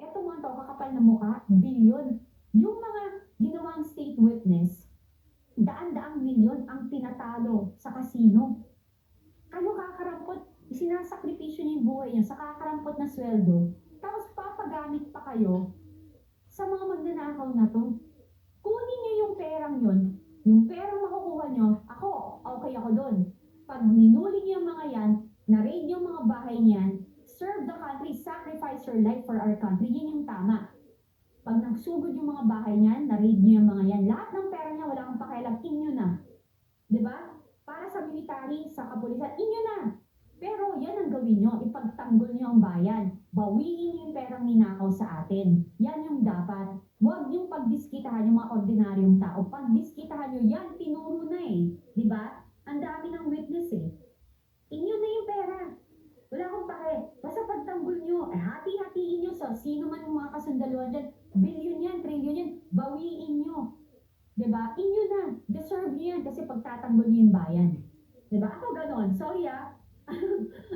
Eto mga to, kakapal na mukha, bilyon. Yung mga ginawang state witness, daan-daang milyon ang tinatalo sa kasino. Kayo kakarampot, sinasakripisyo niyo yung buhay niyo sa kakarampot na sweldo, tapos papagamit pa kayo sa mga magnanakaw na to. Kunin niyo yung perang yun, yung perang makukuha niyo, okay ako doon. Pag ninuli niyo yung mga yan, na-raid yung mga bahay niyan, serve the country, sacrifice your life for our country, yun yung tama. Pag nagsugod yung mga bahay niyan, na-raid niyo yung mga yan, lahat ng pera niya, wala kang pakialam, inyo na. Di ba? Para sa military, sa kapulisan, inyo na. Pero yan ang gawin nyo, ipagtanggol nyo ang bayan. Bawiin nyo yung perang ninakaw sa atin. Yan yung dapat. Huwag yung pagdiskitahan yung mga ordinaryong tao. Pagdiskitahan nyo, yan, tinuro na eh. Di ba? Ang dami ng witness eh. Inyo na yung pera. Wala akong pake. Basta pagtanggol nyo, hati-hatiin nyo sa sino man yung mga kasundaluhan dyan. Bilyon yan, trilyon yan. Bawiin nyo. Diba? Inyo na. Deserve nyo yan kasi pagtatanggol nyo yung bayan. Diba? Ako ganon. Sorry ah.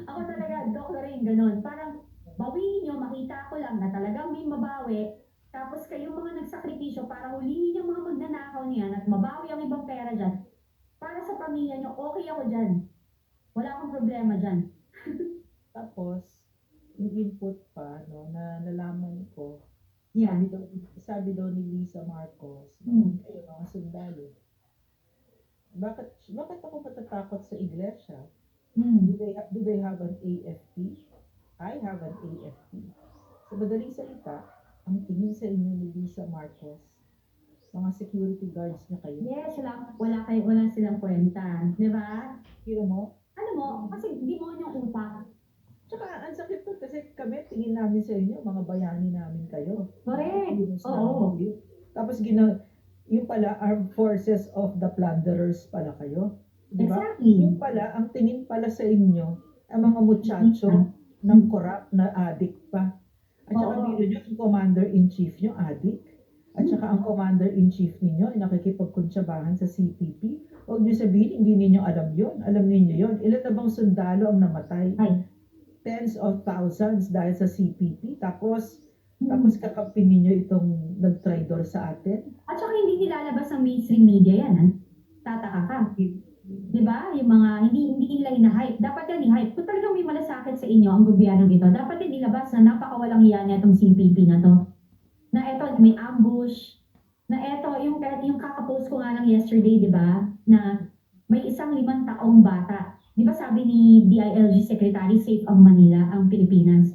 Ako talaga, Doc Lorraine, ganon. Parang bawiin nyo, makita ko lang na talagang may mabawi. Tapos kayong mga nagsakripisyo para hulihin yung mga magnanakaw niyan at mabawi ang ibang pera dyan. Para sa pamilya nyo, okay ako dyan. Wala akong problema dyan. Tapos, yung input pa, no, na nalaman ko, Yeah. sabi daw ni Lisa Marcos, kayo mga sundalo, bakit ako matatakot sa iglesia? Do they have an AFP? I have an AFP. Sa madaling salita, ang tingin sa inyo ni Lisa Marcos, mga security guards niya kayo. Yes, wala silang kwenta. Di ba? Hiro mo? Alam mo, kasi di mo yung utak. Tsaka, ang sakit po kasi kami, tingin namin sa inyo, mga bayani namin kayo. Correct. Oo. Tapos, yung pala, Armed Forces of the Plunderers pala kayo. Di ba? Exactly. Yung pala, ang tingin pala sa inyo, ang mga muchacho ng corrupt na addict pa. At saka, biro nyo, yung commander-in-chief nyo, addict. At saka, ang commander-in-chief ninyo, ay nakikipagkuntsabahan sa CPP. Huwag nyo sabihin, hindi ninyo alam yon. Alam ninyo yon. Ilan na bang sundalo ang namatay? Ay. Tens of thousands dahil sa CPP. Tapos kakampi ninyo itong nag-traitor sa atin. At saka hindi nilalabas ang mainstream media yan, ha? Tataka ka. Di ba? Yung mga, hindi nila ina-hype. Dapat yan i-hype. Kung talagang may malasakit sa inyo ang gobyernong ito, dapat yan ilabas na napakawalang hiya niya itong CPP na to. Na eto, may ambush. Na eto, yung kakapost ko nga lang yesterday, di ba? Na may isang 5 taong bata. Di ba sabi ni DILG Secretary, safe ang Manila, ang Pilipinas.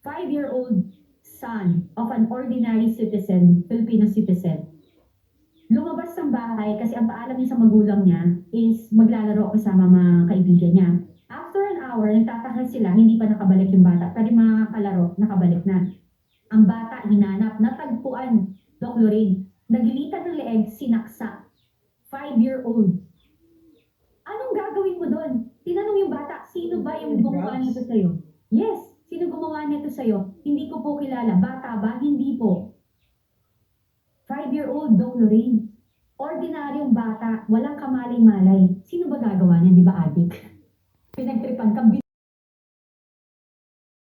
5-year-old son of an ordinary citizen, Filipino citizen. Lumabas ng bahay kasi ang paalam niya sa magulang niya is maglalaro kasama mga kaibigan niya. After an hour, nagtataka sila, hindi pa nakabalik yung bata. Pero mga kalaro, nakabalik na. Ang bata, hinanap, natagpuan, Doc Lorraine, nagilitan ng leeg, sinaksak. 5-year-old. Anong gagawin mo doon? Tinanong yung bata, sino ba yung gumawa nito sa'yo? Yes, sino gumawa nito sa'yo? Hindi ko po kilala. Bata ba? Hindi po. 5-year-old, Doc Lorraine. Ordinaryong bata, walang kamalay-malay. Sino ba gagawa niyan? Di ba, adik? Pinagtripan ka,